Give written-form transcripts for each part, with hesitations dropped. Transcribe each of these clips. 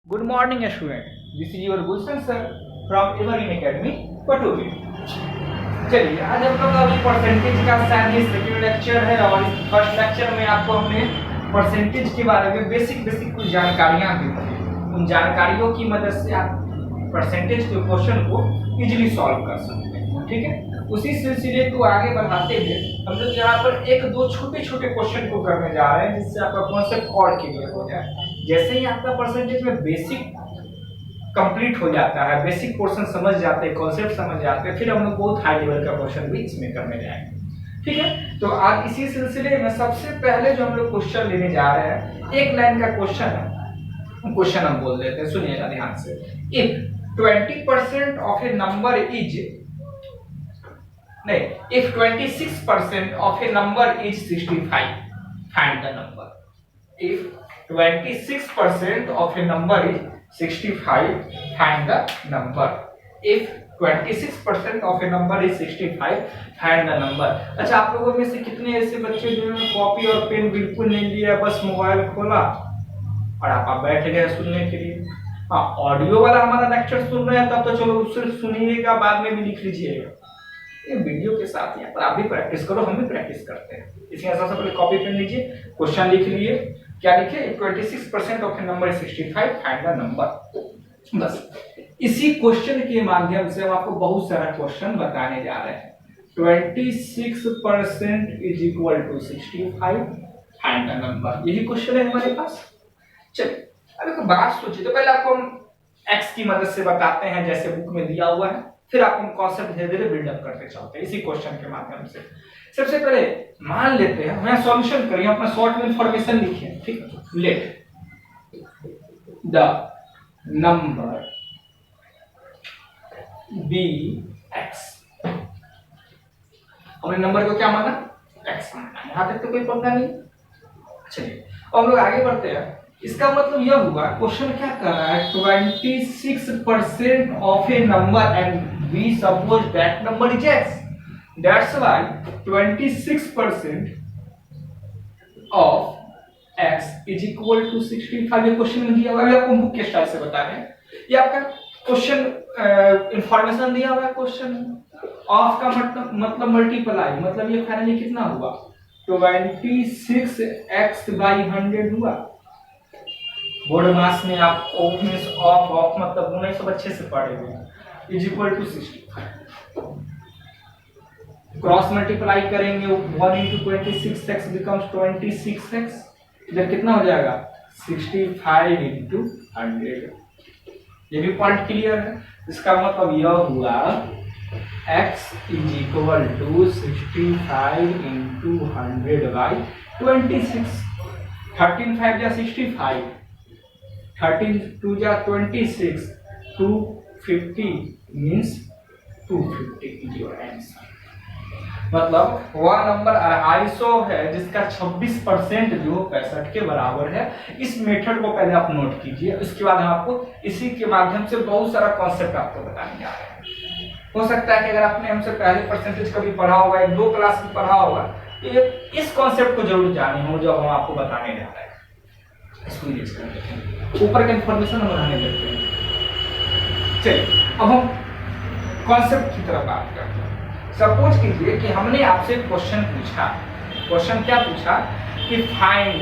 Good morning, student. This is your Gulshan sir from Evergreen Academy, Patori. चलिए आज हम लोग अभी परसेंटेज का शायद ये सेकंड लेक्चर है और इस फर्स्ट लेक्चर में आपको हमने परसेंटेज के बारे में बेसिक कुछ जानकारियां दी थी। उन जानकारियों की मदद से आप परसेंटेज के क्वेश्चन को इजीली सॉल्व कर सकते हैं। ठीक है, उसी सिलसिले को आगे बढ़ाते हुए हम लोग यहाँ पर एक दो छोटे छोटे क्वेश्चन को करने जा रहे हैं जिससे आपका कॉन्सेप्ट और क्लियर हो जाए। जैसे ही आपका परसेंटेज में बेसिक कंप्लीट हो जाता है, बेसिक पोर्शन समझ जाते हैं, कॉन्सेप्ट समझ जाते हैं, फिर हम लोग बहुत हाई लेवल का क्वेश्चन भी इसमें करने जाएंगे। ठीक है, तो आज इसी सिलसिले में सबसे पहले जो हम लोग क्वेश्चन लेने जा रहे हैं, एक लाइन का क्वेश्चन है। क्वेश्चन हम बोल देते हैं, सुनिएगा ध्यान से। If 20% of A number is नहीं, if 26% of a number is 65, find the number. If 26% of a number is 65, find the number. If 26% of a number is 65, find the number. अच्छा, आप लोगों में से कितने ऐसे बच्चे जिन्होंने कॉपी और पेन बिल्कुल नहीं लिया, बस मोबाइल खोला और आप बैठ गए सुनने के लिए? हाँ, ऑडियो वाला हमारा लेक्चर सुन रहे हैं तब तो चलो उससे सुनिएगा, बाद में भी लिख लीजिएगा। ये वीडियो के साथ यहाँ पर आप भी प्रैक्टिस करो, हम भी प्रैक्टिस करते हैं। इसलिए सबसे पहले कॉपी पेन लीजिए, क्वेश्चन लिख लिए। क्या लिखे? 26% of A number 65, find the number. बस इसी क्वेश्चन के माध्यम से हम आपको बहुत सारा क्वेश्चन बताने जा रहे हैं। 26% is equal to 65, find the number. यही क्वेश्चन है हमारे पास। चलिए अब एक बात सोचिए, तो पहले आपको हम एक्स की मदद से बताते हैं जैसे बुक में दिया हुआ है, फिर आप हम कॉन्सेप्ट धीरे धीरे बिल्डअप करते चलते हैं इसी क्वेश्चन के माध्यम से। सबसे पहले मान लेते हैं, मैं सॉल्यूशन करिए, अपना शॉर्ट में इंफॉर्मेशन लिखिए। ठीक है, let the number be X. हमने नंबर को क्या माना? एक्स माना। यहां तक तो कोई पंगा नहीं। चलिए अब हम लोग आगे बढ़ते हैं। इसका मतलब यह हुआ, क्वेश्चन क्या कर रहा है? 26% of A number and we suppose that number is x. That's why 26% of x is equal to 65। ये क्वेश्चन में दिया हुआ है, आपको बुक के स्टाइल से बता रहे हैं। ये आपका क्वेश्चन इंफॉर्मेशन दिया हुआ है। क्वेश्चन ऑफ का मतलब मल्टीप्लाई, मतलब ये फाइनली कितना हुआ? 26x/100 हुआ। बोर्ड मास में आप ऑफ मतलब गुना सब अच्छे से पढ़े हुए हैं। Is equal to 65। Cross multiply करेंगे, 1 into 26x becomes 26x। इधर कितना हो जाएगा? 65 into 100। ये भी पॉइंट क्लियर है। इसका मतलब यह हुआ x is equal to 65 into 100/26। 13 5 जा 65, 13 2 जा 26, 250 means 250 is your answer। मतलब वह नंबर 250 है जिसका 26% जो 65 के बराबर है। इस मेथड को पहले आप नोट कीजिए, उसके बाद हम आपको इसी के माध्यम से बहुत सारा कॉन्सेप्ट आपको बताने जा रहे हैं। हो सकता है कि अगर आपने हमसे पहले परसेंटेज कभी पढ़ा होगा, 1-2 क्लास में पढ़ा होगा, तो इस कॉन्सेप्ट को जरूर जाने हो जब हम आपको बताने जा रहे हैं। इसको यूज कर लेते हैं, ऊपर का इंफॉर्मेशन हम बनाने देते हैं। चलिए अब हम कॉन्सेप्ट की तरफ बात करते हैं। सपोज कीजिए कि हमने आपसे क्वेश्चन पूछा। क्वेश्चन क्या पूछा कि फाइंड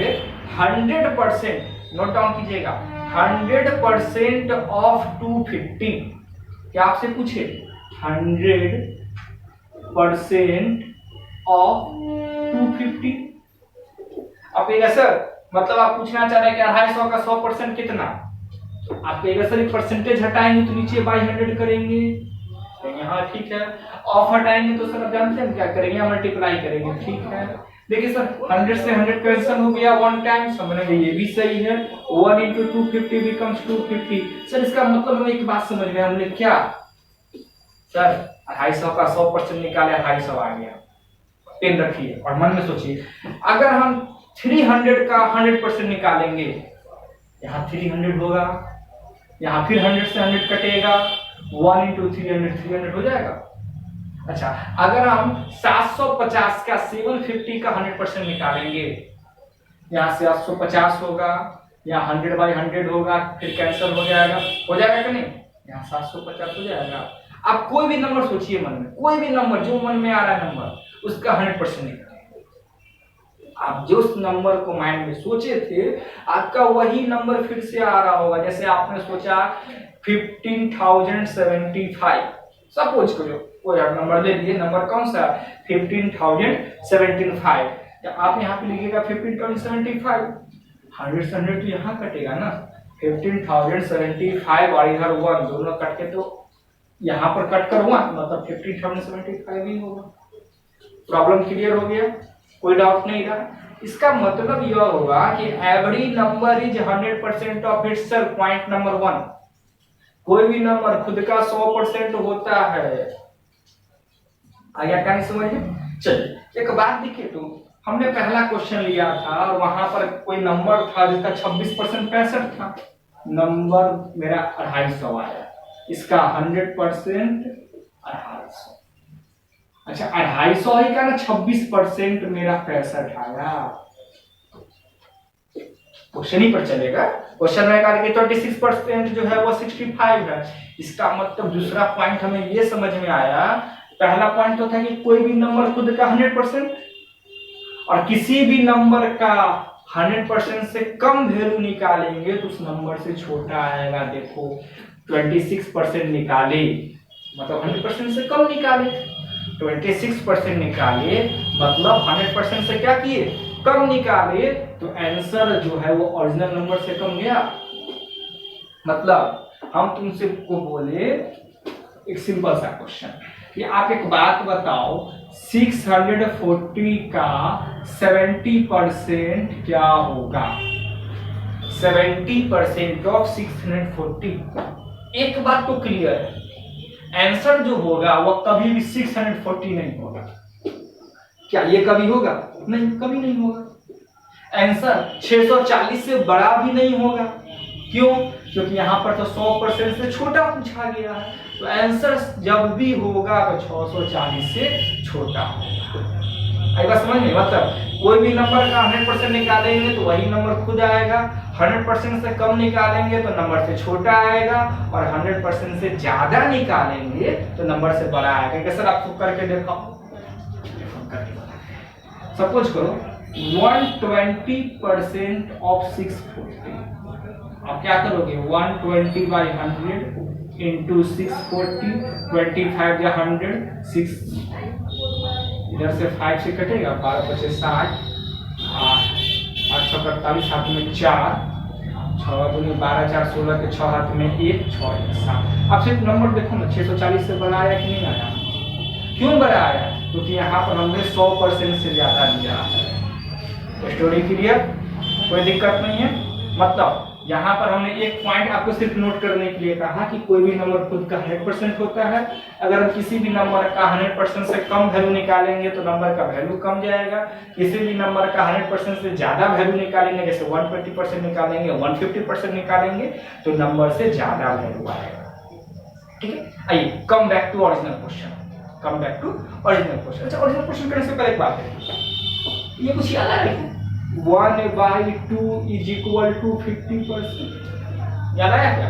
100%, नोट डाउन कीजिएगा, 100% ऑफ 250। क्या आपसे पूछे? 100% ऑफ 250। आप कहिएगा सर, मतलब आप पूछना चाह रहे हैं कि 250 का 100% कितना? आप कहिएगा सर एक परसेंटेज हटाएंगे तो नीचे बाई 100 करेंगे। हाँ ठीक है। ऑफ हटाएंगे तो सर आप जानते हैं क्या करेंगे? मल्टीप्लाई करेंगे। ठीक है, देखिए सर 100 से 100 कैंसिल हो गया 1 टाइम, समझेंगे ये भी सही है। 1 into 250 becomes 250। सर इसका मतलब हम एक बात समझ गए हमने क्या? सर 250 का 100% निकाले, 250 आ गया। पेन रखिए और मन में सोचिए, अगर हम 300 का 100% निकालेंगे, यहाँ 300 होगा, यहाँ फिर 100 से 100 कटेगा, 1 into 300 300 हो जाएगा। अच्छा, अगर हम 750 का 750 का 100% निकालेंगे, यहाँ से 850 होगा, यहाँ 100/100 होगा, फिर कैंसिल हो जाएगा कि नहीं, यहाँ 750 हो जाएगा। आप कोई भी नंबर सोचिए मन में, कोई भी नंबर जो मन में आ रहा है नंबर, उसका 100% निकालेंगे। आप जो उस नंबर को माइंड में सोचे थे, आपका वही नंबर फिर से आ रहा होगा। जैसे आपने सोचा 15,075, सपोज करो कोई आप नंबर ले लिए, नंबर कौन सा 15,075, आप यहाँ पे लिखिएगा 15,075, 100 से 100 तो यहाँ कटेगा ना, 15,075 और इधर 1 दोनों कट के तो यहाँ पर कट कर 1 मतलब 15,075 ही होगा। प्रॉब्लम क्लियर हो गया, कोई डाउट नहीं रहा। इसका मतलब यह होगा कि every number is 100% of itself. Point number 1, कोई भी नंबर खुद का 100% होता है। आया क्या समझ में? चलिए एक बात देखिए, तो हमने पहला क्वेश्चन लिया था और वहां पर कोई नंबर था जिसका 26% 65 था, नंबर मेरा 250 आया, इसका 100% 250। अच्छा 250 ही का ना 26% मेरा 65 आया, क्वेश्चन ही पर चलेगा। क्वेश्चन में कहा कि 26% जो है वो 65 है। इसका मतलब दूसरा पॉइंट हमें ये समझ में आया, पहला पॉइंट तो था कि कोई भी नंबर खुद का 100% और किसी भी नंबर का 100% से कम वैल्यू निकालेंगे तो उस नंबर से छोटा आएगा। देखो 26% निकाले मतलब 100% से कम निकाले, 26% निकाले मतलब 100% से क्या किए, कम निकाले, तो आंसर जो है वो ओरिजिनल नंबर से कम गया। मतलब हम तुमसे को बोले एक सिंपल सा क्वेश्चन कि आप एक बात बताओ, 640 का 70% क्या होगा? 70% ऑफ 640। एक बात तो क्लियर है, आंसर जो होगा वो कभी भी 640 नहीं होगा। क्या ये कभी होगा? नहीं, कभी नहीं होगा। आंसर 640 से बड़ा भी नहीं होगा। क्यों? क्योंकि यहाँ पर तो 100% से छोटा पूछा गया है, तो आंसर जब भी होगा तो 640 से छोटा होगा। आई बात समझ में? मतलब कोई भी नंबर का 100% निकालेंगे तो वही नंबर खुद आएगा, 100% से कम निकालेंगे तो नंबर से छोटा आएगा, और 100% से ज्यादा निकालेंगे तो नंबर से बड़ा आएगा। सर आप करके देखो, सपोज करो 120% ऑफ 640, आप क्या करोगे 120/100 इंटू 640, 25 या 100, 6 इधर से 5 से कटेगा, 12 5 60, 8 6 48, हाथ में 4, 6 दूनी 12 4 16 के 6 हाथ में 1 6 7। अब सिर्फ नंबर देखो ना, 640 से बड़ा आया कि नहीं आया? क्यों बड़ा आया? क्योंकि यहाँ पर हमने 100% से ज्यादा लिया है। स्टोरी क्लियर, कोई दिक्कत नहीं है। मतलब यहाँ पर हमने एक पॉइंट आपको सिर्फ नोट करने के लिए कहा कि कोई भी नंबर खुद का 100% होता है। अगर हम किसी भी नंबर का 100% से कम वैल्यू निकालेंगे तो नंबर का वैल्यू कम जाएगा। किसी भी नंबर का 100% से ज्यादा वैल्यू निकालेंगे, जैसे 120% निकालेंगे, 150% निकालेंगे, तो नंबर से ज्यादा वैल्यू आएगा। ठीक है, आइए come back to original question. अच्छा ओरिजिनल क्वेश्चन करने से पहले एक बात है, ये कुछ याद आया क्या? 1/2 इज इक्वल टू 50%, याद आया क्या?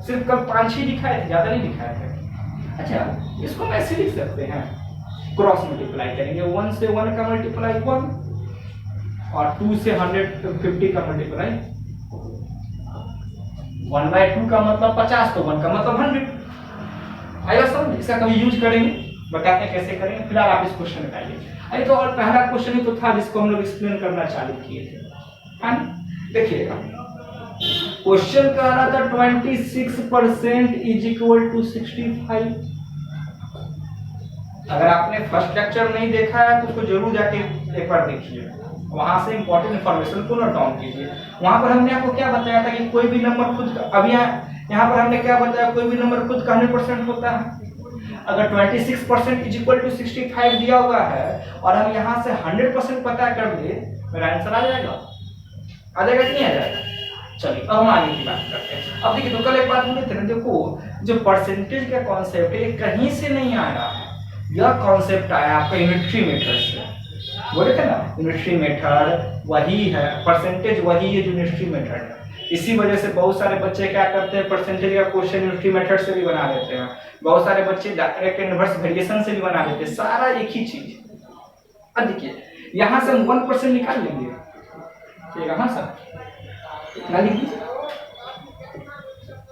सिर्फ कल 5 ही दिखाए थे, ज्यादा नहीं दिखाए थे। अच्छा इसको हम ऐसे लिख सकते हैं, क्रॉस मल्टीप्लाई करेंगे, 1 से 1 का मल्टीप्लाई 1 और 2 से 150 का मल्टीप्लाई 1/2 का मतलब 50, तो 1 का मतलब 100। आया समझ? इसका कभी यूज करेंगे, बताते हैं कैसे करेंगे। फिलहाल आप इस क्वेश्चन में आइए। अरे तो और पहला क्वेश्चन ही तो था जिसको हम लोग एक्सप्लेन करना चालू किए थे, है ना? देखिएगा क्वेश्चन कह रहा था 26% इज इक्वल टू 65। अगर आपने फर्स्ट लेक्चर नहीं देखा है तो उसको जरूर जाके एक बार देखिए, वहां से इंपॉर्टेंट इंफॉर्मेशन को नोट डाउन कीजिए। वहां पर हमने आपको क्या बताया था कि कोई भी नंबर खुद का, अभी यहाँ पर हमने क्या बताया, कोई भी नंबर खुद का 100% होता है। अगर 26% इज इक्वल टू 65 दिया हुआ है और हम यहाँ से 100% पता कर ले, मेरा आंसर आ जाएगा कि नहीं आ जाएगा? चलिए अब हम आगे की बात करते हैं। अब देखिए तो कल एक बात बोले थे ना, देखो जो परसेंटेज का कॉन्सेप्ट है कहीं से नहीं आया, यह कॉन्सेप्ट आया आपका यूनिटरी मेथड से। बोले थे ना यूनिटरी मेथड वही है, परसेंटेज वही है जो यूनिटरी मेथड है। इसी वजह से बहुत सारे बच्चे क्या करते हैं, परसेंटेज का क्वेश्चन यूनिटरी मेथड से भी बना लेते हैं, बहुत सारे बच्चे डायरेक्ट इनवर्स वेरिएशन से भी बना लेते हैं, सारा एक ही चीज। अब देखिए यहाँ से हम 1% निकाल लेंगे, तो यहाँ से इतना लिख दीजिए,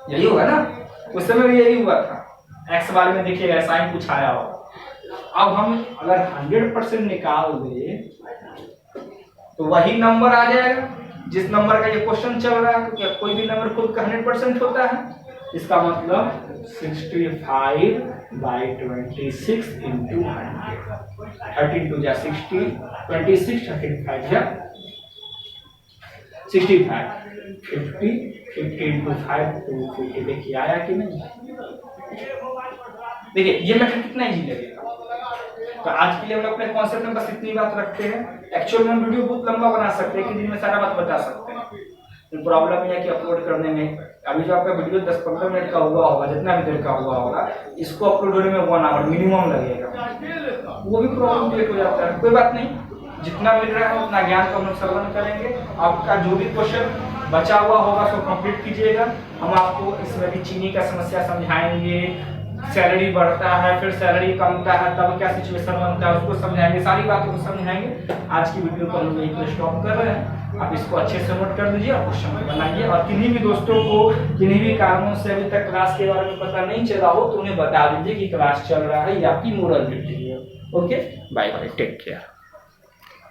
यही होगा ना, उस समय भी यही हुआ था। एक्स बारे में देखिए ऐसा ही कुछ आया हो। अब हम अगर 100% निकाल दे तो वही नंबर आ जाएगा जिस नंबर का ये क्वेश्चन चल रहा है, क्योंकि कोई भी नंबर खुद का 100% होता है। इसका मतलब 65/26 इंटू 100, 13 2 जा 60, 26 13 5 जा 65, 50, 50 इंटू 5 250। देखिए आया कि नहीं। देखिए ये मेथड कितना इजी लगेगा। तो आज के लिए हम अपने कॉन्सेप्ट में बस इतनी बात रखते हैं। एक्चुअल में हम वीडियो बहुत लंबा बना सकते हैं, कि दिन में सारा बात बता सकते हैं। तो प्रॉब्लम यह है कि अपलोड करने में अभी जो आपका वीडियो 10-15 मिनट का हुआ होगा, जितना भी देर का हुआ होगा, इसको अपलोड होने में 1 आवर मिनिमम लगेगा। वो भी प्रॉब्लम क्रिएट हो जाता है। कोई बात नहीं, जितना मिल रहा है उतना ज्ञान को हम संलग्न करेंगे। आपका जो भी क्वेश्चन बचा हुआ होगा उसको कंप्लीट कीजिएगा। हम आपको इसमें भी चीनी का समस्या समझाएंगे, सैलरी बढ़ता है फिर सैलरी कमता है तब क्या सिचुएशन बनता है उसको समझाएंगे, सारी बातों को समझाएंगे। आज की वीडियो को हम यहीं पर स्टॉप कर रहे हैं। आप इसको अच्छे से नोट कर लीजिए और क्वेश्चन बनाइए। और किन्हीं भी दोस्तों को किन्हीं भी कारणों से अभी तक क्लास के बारे में पता नहीं चला हो तो उन्हें बता दीजिए कि क्लास चल रहा है, ये आपकी मोरल ड्यूटी है। Okay, bye bye, take care.